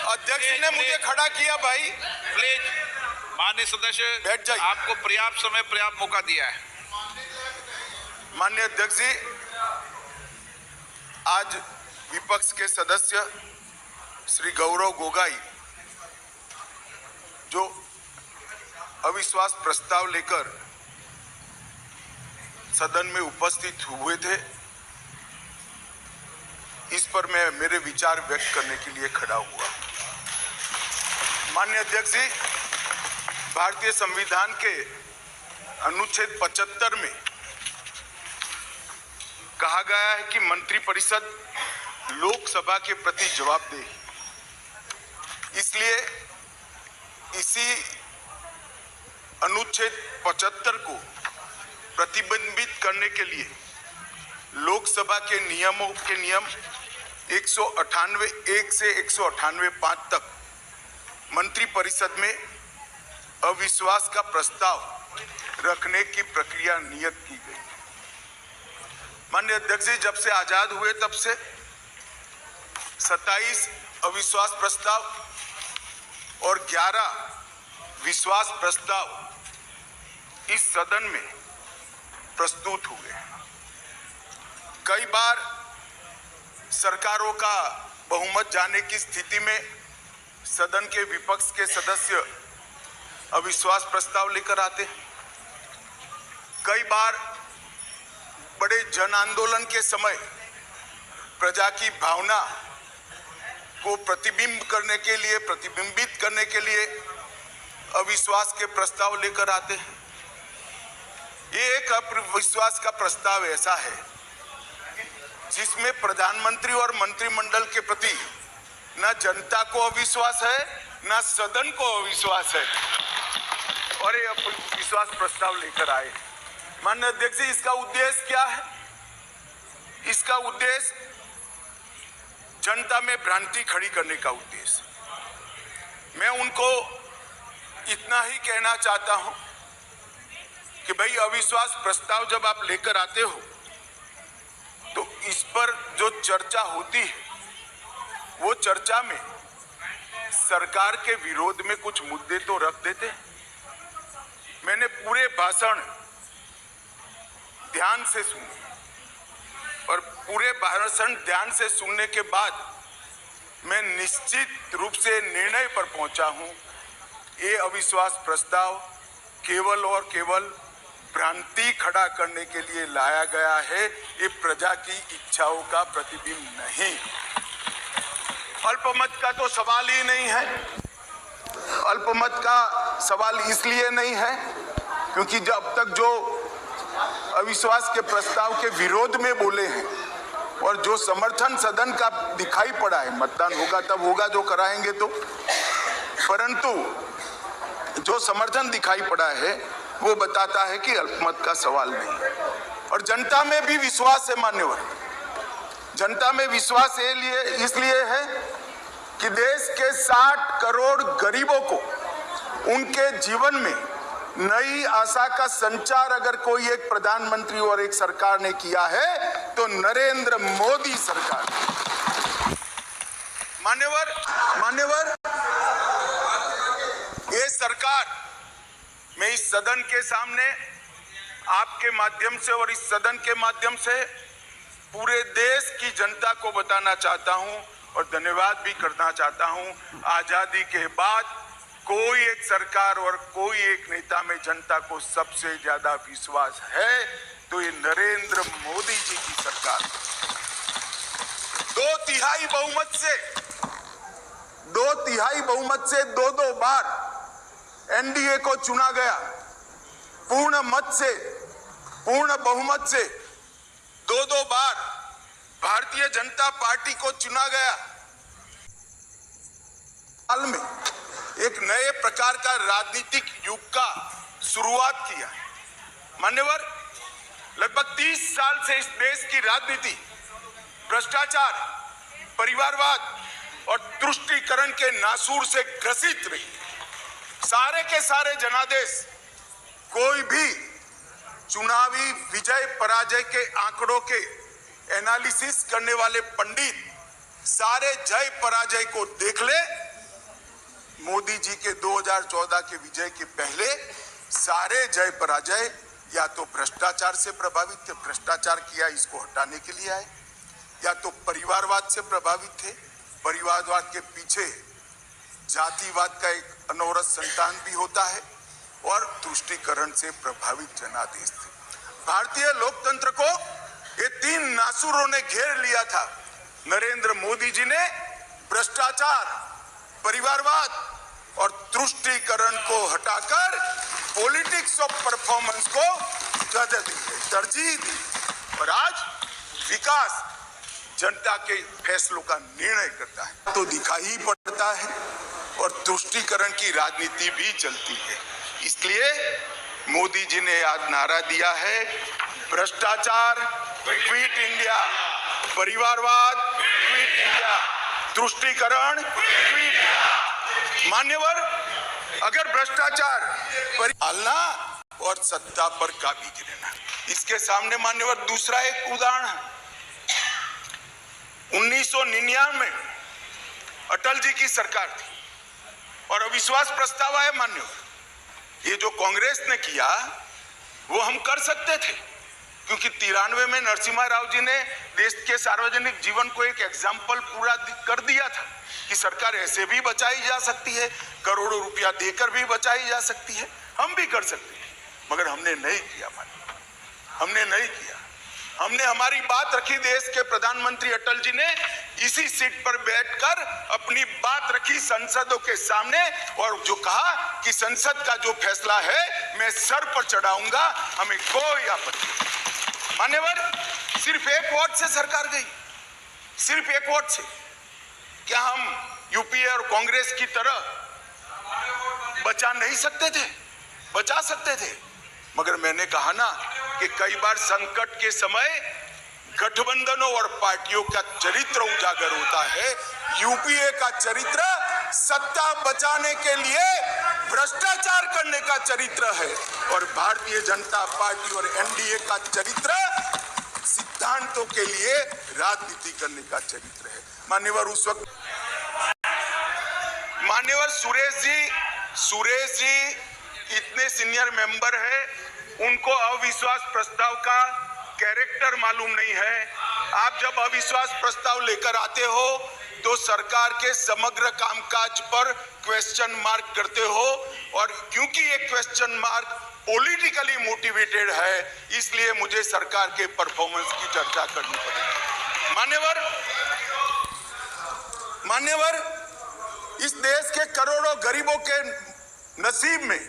अध्यक्ष जी ने मुझे खड़ा किया भाई। प्लीज माननीय सदस्य बैठ जाइए। आपको पर्याप्त समय पर्याप्त मौका दिया है। माननीय अध्यक्ष जी, आज विपक्ष के सदस्य श्री गौरव गोगाई जो अविश्वास प्रस्ताव लेकर सदन में उपस्थित हुए थे, इस पर मैं मेरे विचार व्यक्त करने के लिए खड़ा हुआ। माननीय अध्यक्ष जी, भारतीय संविधान के अनुच्छेद 75 में कहा गया है कि मंत्रिपरिषद लोकसभा के प्रति जवाबदेह। इसलिए इसी अनुच्छेद 75 को प्रतिबंधित करने के लिए लोकसभा के नियमों के नियम 198(1) से 198(5) तक मंत्रिपरिषद में अविश्वास का प्रस्ताव रखने की प्रक्रिया नियत की गई। माननीय अध्यक्ष जी, जब से आजाद हुए तब से 27 अविश्वास प्रस्ताव और 11 विश्वास प्रस्ताव इस सदन में प्रस्तुत हुए। कई बार सरकारों का बहुमत जाने की स्थिति में सदन के विपक्ष के सदस्य अविश्वास प्रस्ताव लेकर आते हैं। कई बार बड़े जन आंदोलन के समय प्रजा की भावना को प्रतिबिंबित करने के लिए अविश्वास के प्रस्ताव लेकर आते हैं। ये एक अविश्वास का प्रस्ताव ऐसा है जिसमें प्रधानमंत्री और मंत्रिमंडल के प्रति न जनता को अविश्वास है, न सदन को अविश्वास है, और ये अविश्वास प्रस्ताव लेकर आए। माननीय अध्यक्ष जी, इसका उद्देश्य क्या है? इसका उद्देश्य जनता में भ्रांति खड़ी करने का उद्देश्य। मैं उनको इतना ही कहना चाहता हूं कि भाई, अविश्वास प्रस्ताव जब आप लेकर आते हो तो इस पर जो चर्चा होती है वो चर्चा में सरकार के विरोध में कुछ मुद्दे तो रख देते हैं। मैंने पूरे भाषण ध्यान से सुने और पूरे भाषण ध्यान से सुनने के बाद मैं निश्चित रूप से निर्णय पर पहुंचा हूं, ये अविश्वास प्रस्ताव केवल और केवल भ्रांति खड़ा करने के लिए लाया गया है। ये प्रजा की इच्छाओं का प्रतिबिंब नहीं। अल्पमत का तो सवाल ही नहीं है। अल्पमत का सवाल इसलिए नहीं है क्योंकि जब तक जो अविश्वास के प्रस्ताव के विरोध में बोले हैं और जो समर्थन सदन का दिखाई पड़ा है, मतदान होगा तब होगा जो कराएंगे तो, परंतु जो समर्थन दिखाई पड़ा है वो बताता है कि अल्पमत का सवाल नहीं। और जनता में भी विश्वास है मान्यवर, जनता में विश्वास इसलिए है कि देश के 60 करोड़ गरीबों को उनके जीवन में नई आशा का संचार अगर कोई एक प्रधानमंत्री और एक सरकार ने किया है तो नरेंद्र मोदी सरकार। मान्यवर, ये सरकार, मैं इस सदन के सामने आपके माध्यम से और इस सदन के माध्यम से पूरे देश की जनता को बताना चाहता हूं और धन्यवाद भी करना चाहता हूं, आजादी के बाद कोई एक सरकार और कोई एक नेता में जनता को सबसे ज्यादा विश्वास है तो ये नरेंद्र मोदी जी की सरकार। 2/3 बहुमत से 2 बार एनडीए को चुना गया। पूर्ण बहुमत से 2 बार भारतीय जनता पार्टी को चुना गया। हाल में एक नए प्रकार का राजनीतिक युग का शुरुआत किया। मान्यवर, लगभग 30 साल से इस देश की राजनीति भ्रष्टाचार, परिवारवाद और तुष्टीकरण के नासूर से ग्रसित रही। सारे के सारे जनादेश कोई भी चुनावी विजय पराजय के आंकड़ों के एनालिसिस करने वाले पंडित सारे जय पराजय को देख ले। मोदी जी के 2014 के विजय के पहले सारे जय पराजय या तो भ्रष्टाचार से प्रभावित थे, भ्रष्टाचार किया इसको हटाने के लिए आए, या तो परिवारवाद से प्रभावित थे, परिवारवाद के पीछे जातिवाद का एक अनवरत संतान भी होता है, और तुष्टीकरण से प्रभावित जनादेश थे। भारतीय लोकतंत्र को ये तीन नासुरों ने घेर लिया था। नरेंद्र मोदी जी ने भ्रष्टाचार, परिवारवाद और तुष्टीकरण को हटाकर पॉलिटिक्स ऑफ परफॉर्मेंस को तरजीह दी, और आज विकास जनता के फैसलों का निर्णय करता है तो दिखाई ही पड़ता है, और तुष्टीकरण की राजनीति भी चलती है। इसलिए मोदी जी ने आज नारा दिया है, भ्रष्टाचार क्विट इंडिया, परिवारवाद क्विट इंडिया, तुष्टीकरण क्विट इंडिया। मान्यवर, अगर भ्रष्टाचार पालना और सत्ता पर काबिज रहना, इसके सामने मान्यवर दूसरा एक उदाहरण है। 1999 में अटल जी की सरकार थी और अविश्वास प्रस्ताव आया मान्यवर। ये जो कांग्रेस ने किया वो हम कर सकते थे, क्योंकि 93 में नरसिम्हा राव जी ने देश के सार्वजनिक जीवन को एक एग्जाम्पल पूरा कर दिया था कि सरकार ऐसे भी बचाई जा सकती है, करोड़ों रुपया देकर भी बचाई जा सकती है। हम भी कर सकते हैं, मगर हमने नहीं किया मान्यवर, हमने नहीं किया। हमने हमारी बात रखी, देश के प्रधानमंत्री अटल जी ने इसी सीट पर बैठकर अपनी बात रखी संसदों के सामने, और जो कहा कि संसद का जो फैसला है मैं सर पर चढ़ाऊंगा, हमें कोई आपत्ति नहीं। मान्यवर, सिर्फ एक वोट से सरकार गई, सिर्फ एक वोट से। क्या हम यूपीए और कांग्रेस की तरह बचा नहीं सकते थे? बचा सकते थे, मगर मैंने कहा ना कि कई बार संकट के समय गठबंधनों और पार्टियों का चरित्र उजागर होता है। यूपीए का चरित्र सत्ता बचाने के लिए भ्रष्टाचार करने का चरित्र है, और भारतीय जनता पार्टी और एनडीए का चरित्र सिद्धांतों के लिए राजनीति करने का चरित्र है। मान्यवर, उस वक्त मान्यवर सुरेश जी इतने सीनियर मेंबर है, उनको अविश्वास प्रस्ताव का कैरेक्टर मालूम नहीं है। आप जब अविश्वास प्रस्ताव लेकर आते हो तो सरकार के समग्र कामकाज पर क्वेश्चन मार्क करते हो, और क्योंकि ये क्वेश्चन मार्क पॉलिटिकली मोटिवेटेड है, इसलिए मुझे सरकार के परफॉर्मेंस की चर्चा करनी पड़ेगी। मान्यवर, इस देश के करोड़ों गरीबों के नसीब में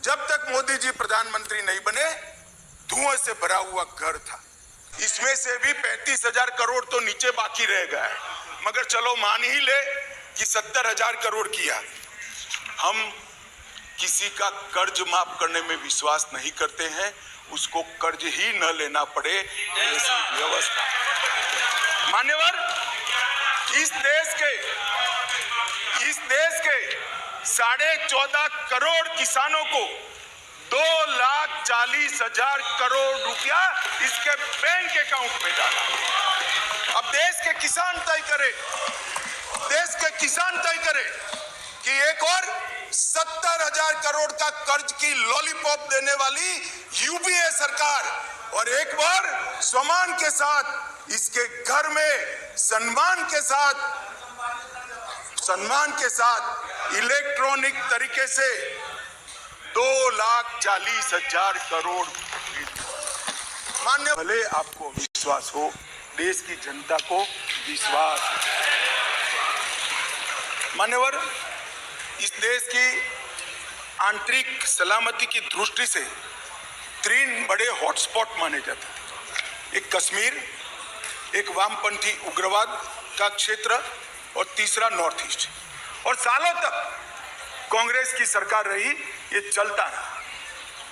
जब तक मोदी जी प्रधानमंत्री नहीं बने धुएं से भरा हुआ घर था। इसमें से भी 35,000 करोड़ तो नीचे बाकी रह गया है, मगर चलो मान ही ले कि 70,000 करोड़ किया। हम किसी का कर्ज माफ करने में विश्वास नहीं करते हैं, उसको कर्ज ही न लेना पड़े ऐसी व्यवस्था। मान्यवर, इस देश के 14.5 करोड़ किसानों को 2,40,000 करोड़ रुपया इसके बैंक अकाउंट में डाला। अब देश के किसान तय करे कि एक और 70,000 करोड़ का कर्ज की लॉलीपॉप देने वाली यूपीए सरकार, और एक बार सम्मान के साथ इसके घर में सम्मान के साथ इलेक्ट्रॉनिक तरीके से 2,40,000 करोड़। मान्य, भले आपको विश्वास हो, देश की जनता को विश्वास। मान्यवर, इस देश की आंतरिक सलामती की दृष्टि से 3 बड़े हॉटस्पॉट माने जाते थे। एक कश्मीर, एक वामपंथी उग्रवाद का क्षेत्र, और तीसरा नॉर्थ ईस्ट। और सालों तक कांग्रेस की सरकार रही, ये चलता रहा।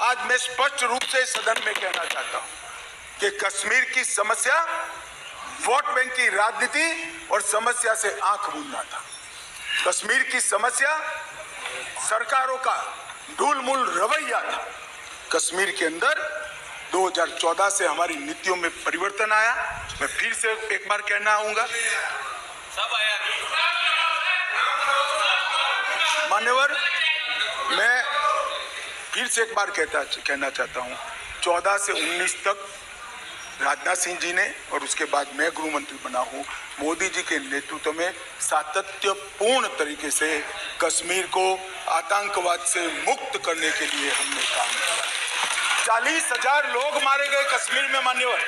आज मैं स्पष्ट रूप से सदन में कहना चाहता हूं कि कश्मीर की समस्या वोट बैंक की राजनीति और समस्या से आंख मूंदना था। कश्मीर की समस्या सरकारों का ढूलमूल रवैया था। कश्मीर के अंदर 2014 से हमारी नीतियों में परिवर्तन आया। मैं फिर से एक बार कहना आऊंगा, मान्यवर, मैं फिर से एक बार कहना चाहता हूं, 14 से 19 तक राजनाथ सिंह जी ने और उसके बाद मैं गृह मंत्री बना हूं, मोदी जी के नेतृत्व में सातत्यपूर्ण तरीके से कश्मीर को आतंकवाद से मुक्त करने के लिए हमने काम किया। 40,000 लोग मारे गए कश्मीर में मान्यवर।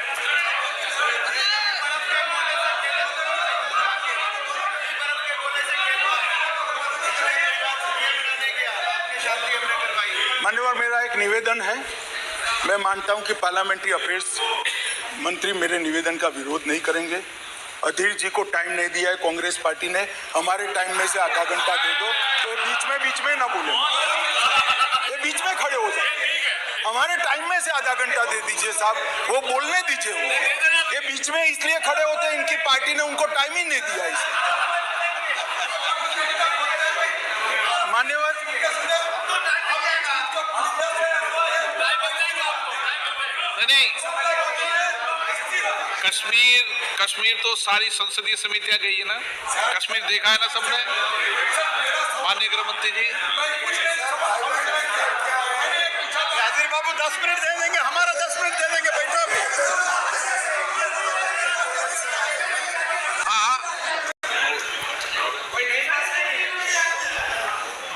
मान्यवर, मेरा एक निवेदन है। मैं मानता हूं कि पार्लियामेंट्री अफेयर्स मंत्री मेरे निवेदन का विरोध नहीं करेंगे। अधीर जी को टाइम नहीं दिया है कांग्रेस पार्टी ने, हमारे टाइम में से आधा घंटा दे दो तो बीच में ना बोले, ये बीच में खड़े हो जाए। हमारे टाइम में से आधा घंटा दे दीजिए साहब, वो बोलने दीजिए। वो ये बीच में इसलिए खड़े होते हैं, इनकी पार्टी ने उनको टाइम ही नहीं दिया इसलिए। मान्यवर, नहीं, कश्मीर तो सारी संसदीय समितियां गई है ना, कश्मीर देखा है ना सबने, माननीय गृह मंत्री जी। राजीव बाबू 10 मिनट दे देंगे, हमारा 10 मिनट दे देंगे, बैठो। हाँ,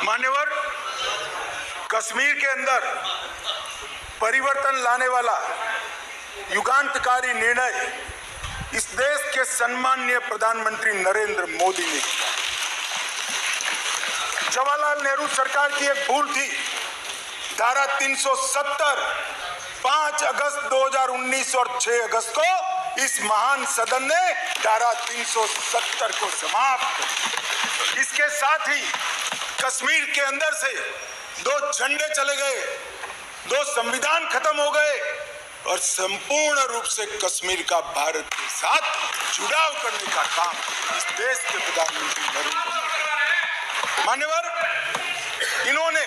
मान्यवर, कश्मीर के अंदर परिवर्तन लाने वाला युगांतकारी निर्णय इस देश के सम्माननीय प्रधानमंत्री नरेंद्र मोदी ने किया। जवाहरलाल नेहरू सरकार की एक भूल थी, धारा 370 5 अगस्त 2019 और 6 अगस्त को इस महान सदन ने धारा 370 को समाप्त कर। इसके साथ ही कश्मीर के अंदर से 2 झंडे चले गए, 2 संविधान खत्म हो गए और संपूर्ण रूप से कश्मीर का भारत के साथ जुड़ाव करने का काम इस देश के प्रधानमंत्री नरेंद्र मोदी। मान्यवर, इन्होंने,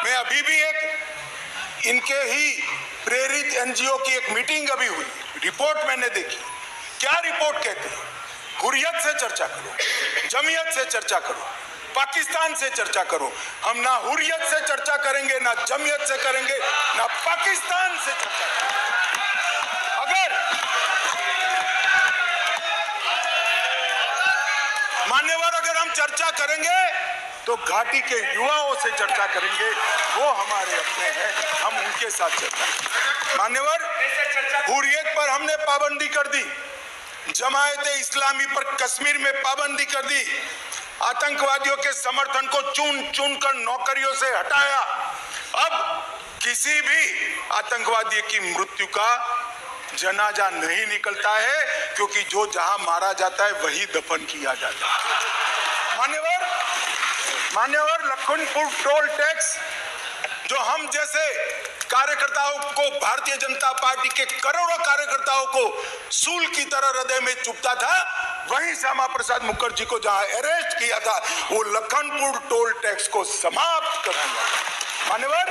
मैं अभी भी एक इनके ही प्रेरित एनजीओ की एक मीटिंग अभी हुई, रिपोर्ट मैंने देखी। क्या रिपोर्ट कहते हैं? हुर्रियत से चर्चा करो, जमीयत से चर्चा करो, पाकिस्तान से चर्चा करो। हम ना हुर्रियत से चर्चा करेंगे, ना जमीयत से करेंगे, ना पाकिस्तान से चर्चा करेंगे। अगर मान्यवर, अगर हम चर्चा करेंगे तो घाटी के युवाओं से चर्चा करेंगे, वो हमारे अपने हैं, हम उनके साथ चर्चा। मान्यवर, हुर्रियत पर हमने पाबंदी कर दी, जमायत इस्लामी पर कश्मीर में पाबंदी कर दी, आतंकवादियों के समर्थन को चुन चुन कर नौकरियों से हटाया। अब किसी भी आतंकवादी की मृत्यु का जनाजा नहीं निकलता है, क्योंकि जो जहां मारा जाता है वही दफन किया जाता है। मान्यवर, लखनपुर टोल टैक्स जो हम जैसे कार्यकर्ताओं को, भारतीय जनता पार्टी के करोड़ों कार्यकर्ताओं को सूल की तरह हृदय में चुभता था, वहीं श्यामा प्रसाद मुखर्जी को जहां अरेस्ट किया था, वो लखनपुर टोल टैक्स को समाप्त कर दिया। मान्यवर,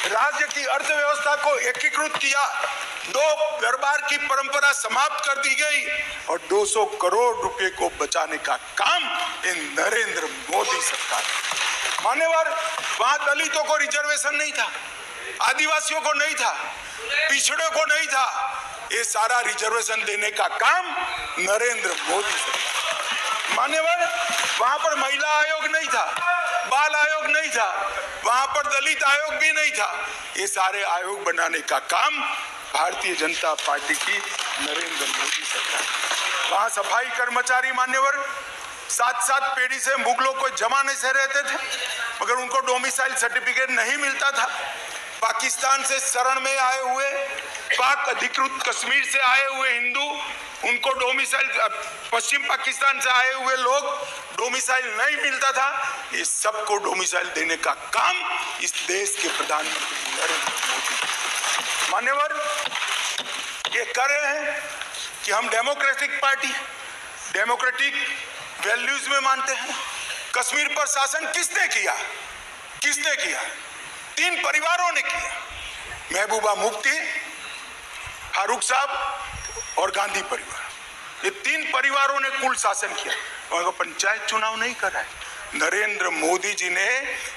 राज्य की अर्थव्यवस्था को एकीकृत किया, 2 दरबार की परंपरा समाप्त कर दी गई और 200 करोड़ रुपए को बचाने का काम इन नरेंद्र मोदी सरकार। मान्यवर, वहां दलितों को रिजर्वेशन नहीं था, आदिवासियों को नहीं था, पिछड़े को नहीं था, ये सारा रिजर्वेशन देने का काम नरेंद्र मोदी सरकार। मान्यवर, वहां पर महिला आयोग नहीं था, बाल आयोग नहीं था, वहां पर दलित आयोग भी नहीं था, ये सारे आयोग बनाने का काम भारतीय जनता पार्टी की नरेंद्र मोदी सरकार। वहां सफाई कर्मचारी मान्यवर 7-7 पीढ़ी से मुगलों को जमाने से रहते थे, मगर उनको डोमिसाइल सर्टिफिकेट नहीं मिलता था। पाकिस्तान से शरण में आए हुए, पाक अधिकृत कश्मीर से आए हुए हिंदू, उनको डोमिसाइल, पश्चिम पाकिस्तान से आए हुए लोग डोमिसाइल नहीं मिलता था, ये सबको डोमिसाइल देने का काम इस देश के प्रधानमंत्री नरेंद्र मोदी। मान्यवर, ये कर रहे हैं कि हम डेमोक्रेटिक पार्टी, डेमोक्रेटिक वैल्यूज में मानते हैं। कश्मीर पर शासन किसने किया? 3 परिवारों ने किया। महबूबा मुफ्ती फारूक साहब और गांधी परिवार, ये 3 परिवारों ने कुल शासन किया और पंचायत चुनाव नहीं कराए। नरेंद्र मोदी जी ने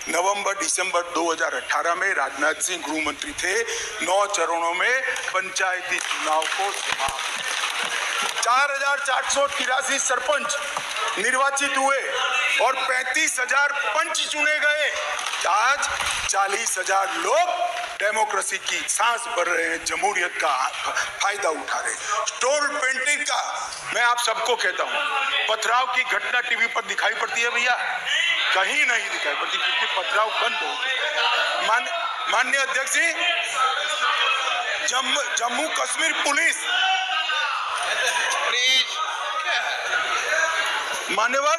नवंबर-दिसंबर 2018 में, राजनाथ सिंह गृह मंत्री थे, 9 चरणों में पंचायती चुनाव को समाप्त, 4,483 सरपंच निर्वाचित हुए और 35,000 पंच चुने गए। आज 40,000 लोग डेमोक्रेसी की सांस भर रहे हैं, जमहूरियत का फायदा उठा रहे हैं। स्टोल पेंटिंग का मैं आप सबको कहता हूं, पथराव की घटना टीवी पर दिखाई पड़ती है भैया? कहीं नहीं दिखाई पड़ती, क्योंकि पथराव बंद हो गए। माननीय अध्यक्ष जी, जम्मू कश्मीर पुलिस, प्लीज, मान्यवर,